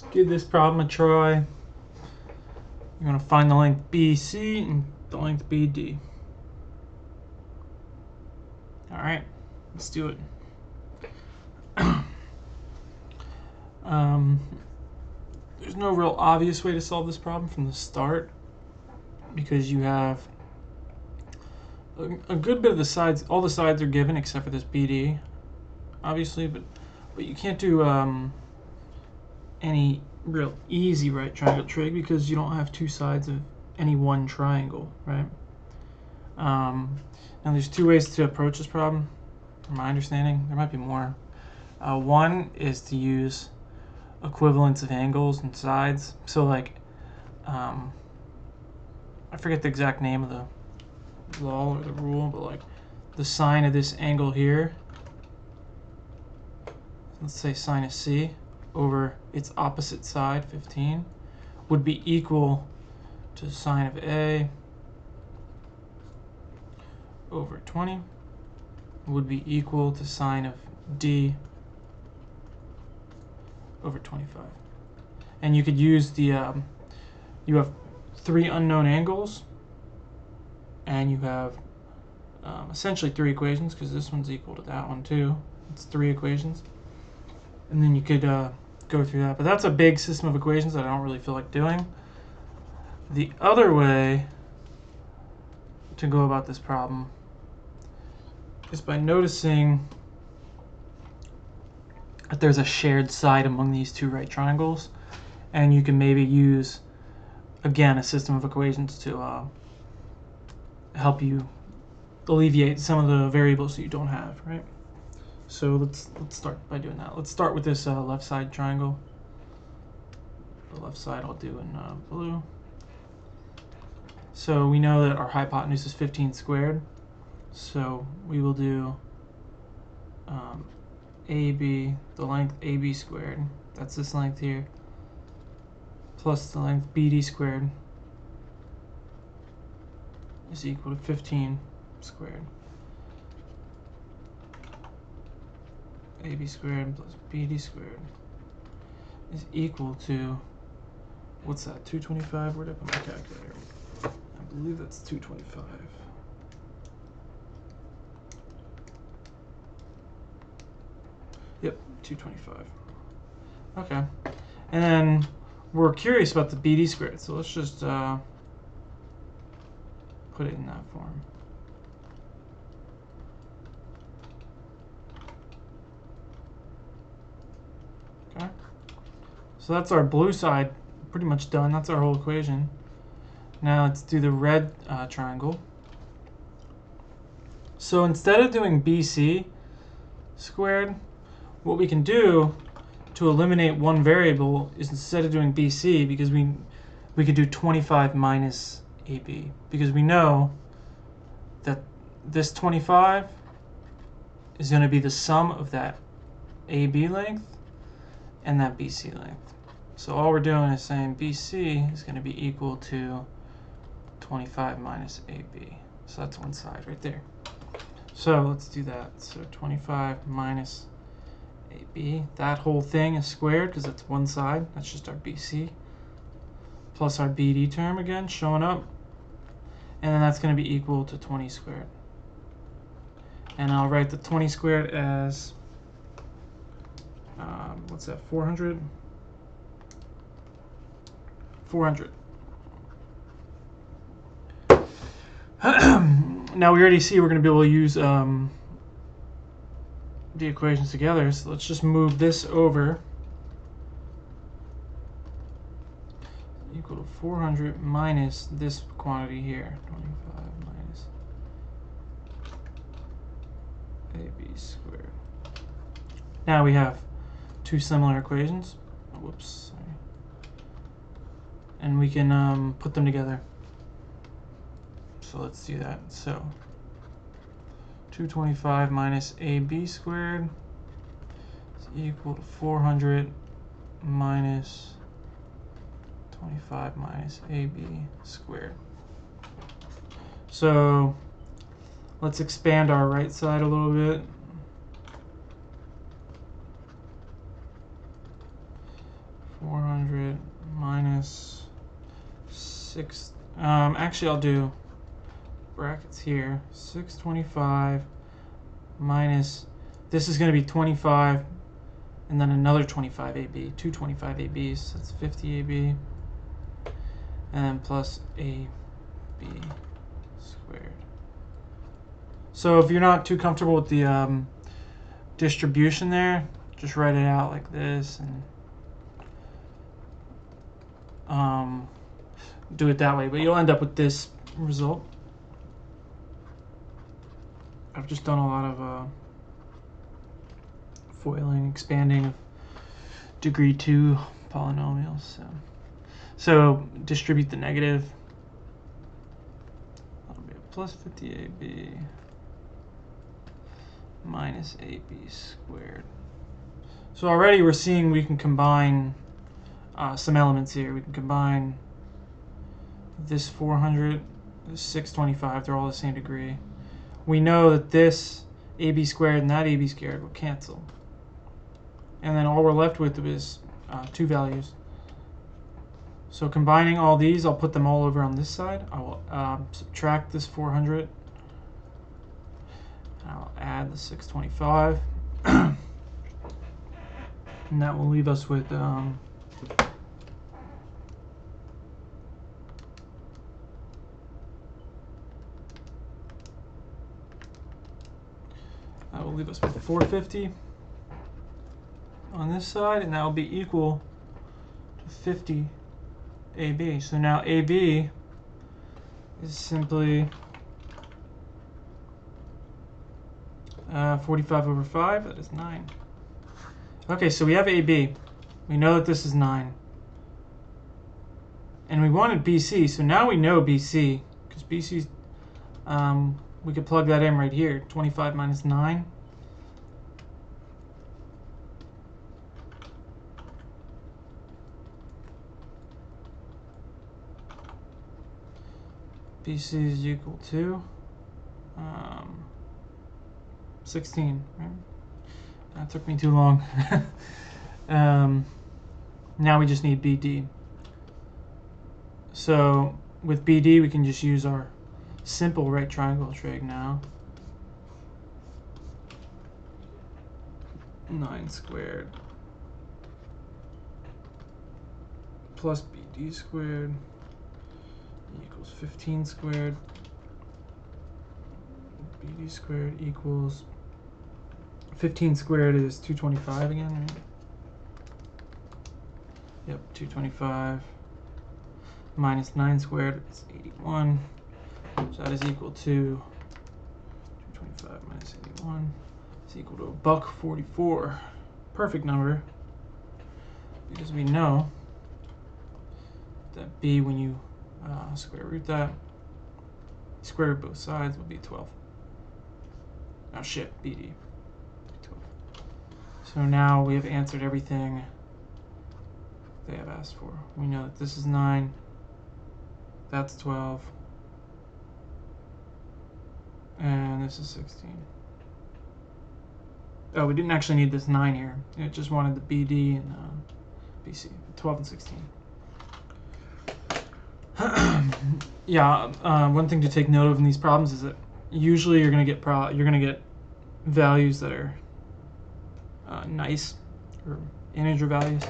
Let's give this problem a try. You're going to find the length BC and the length BD. Alright, let's do it. There's no real obvious way to solve this problem from the start because you have a good bit of the sides, all the sides are given except for this BD, obviously, but you can't do any real easy right triangle trig because you don't have two sides of any one triangle, right? Now there's two ways to approach this problem, from my understanding. There might be more. One is to use equivalence of angles and sides. So like, I forget the exact name of the law or the rule, but like the sine of this angle here, let's say sinus C, over its opposite side, 15, would be equal to sine of A over 20, would be equal to sine of D over 25. And you could use the, you have three unknown angles, and you have essentially three equations, because this one's equal to that one too. It's three equations. And then you could go through that. But that's a big system of equations that I don't really feel like doing. The other way to go about this problem is by noticing that there's a shared side among these two right triangles, and you can maybe use, again, a system of equations to help you alleviate some of the variables that you don't have, right? So let's start by doing that. Let's start with this left side triangle. The left side I'll do in blue. So we know that our hypotenuse is 15 squared. So we will do AB, the length AB squared, that's this length here, plus the length BD squared is equal to 15 squared. AB squared plus BD squared is equal to, what's that, 225? Where'd I put my calculator? I believe that's 225. Yep, 225. Okay. And then we're curious about the BD squared, so let's just put it in that form. Okay. So that's our blue side pretty much done. That's our whole equation. Now let's do the red triangle. So instead of doing BC squared, what we can do to eliminate one variable is, instead of doing BC, because we could do 25 minus AB, because we know that this 25 is going to be the sum of that AB length and that BC length. So all we're doing is saying BC is going to be equal to 25 minus AB. So that's one side right there. So let's do that. So 25 minus AB, that whole thing is squared because it's one side. That's just our BC. Plus our BD term again showing up. And then that's going to be equal to 20 squared. And I'll write the 20 squared as, what's that, 400? 400. Now we already see we're going to be able to use the equations together, so let's just move this over. Equal to 400 minus this quantity here, 25 minus AB squared. Now we have two similar equations. Oh, whoops, sorry. And we can put them together. So let's do that. So 225 minus AB squared is equal to 400 minus 25 minus AB squared. So let's expand our right side a little bit. 400 minus 6. Actually, I'll do brackets here. 625 minus, this is going to be 25, and then another 25 AB, 225 ABs, that's 50 AB, and then plus AB squared. So if you're not too comfortable with the distribution there, just write it out like this and do it that way, but you'll end up with this result. I've just done a lot of foiling, expanding of degree 2 polynomials. So distribute the negative. That'll be a plus 50 AB minus AB squared. So already we're seeing we can combine some elements here. We can combine this 400, this 625, they're all the same degree. We know that this AB squared and that AB squared will cancel. And then all we're left with is 2 values. So combining all these, I'll put them all over on this side. I will subtract this 400. I'll add the 625. And that will leave us with that will leave us with 450 on this side, and that will be equal to 50 AB. So now AB is simply 45 over 5, that is 9. Okay, so we have AB. We know that this is 9. And we wanted BC, so now we know BC, because BC's, we could plug that in right here, 25 minus 9. BC is equal to 16, right? That took me too long. Now we just need BD. So with BD, we can just use our simple right triangle trig now. 9 squared plus BD squared equals 15 squared. BD squared equals 15 squared is 225 again, right? Yep, 225 minus 9 squared is 81. So that is equal to 225 minus 81 is equal to $1.44. Perfect number, because we know that B, when you square root that, square root both sides, will be 12. Oh shit, BD. 12. So now we have answered everything they have asked for. We know that this is 9, that's 12, and this is 16. Oh, we didn't actually need this 9 here. It just wanted the BD and BC, 12 and 16. Yeah, one thing to take note of in these problems is that usually you're gonna get values that are nice, or integer values.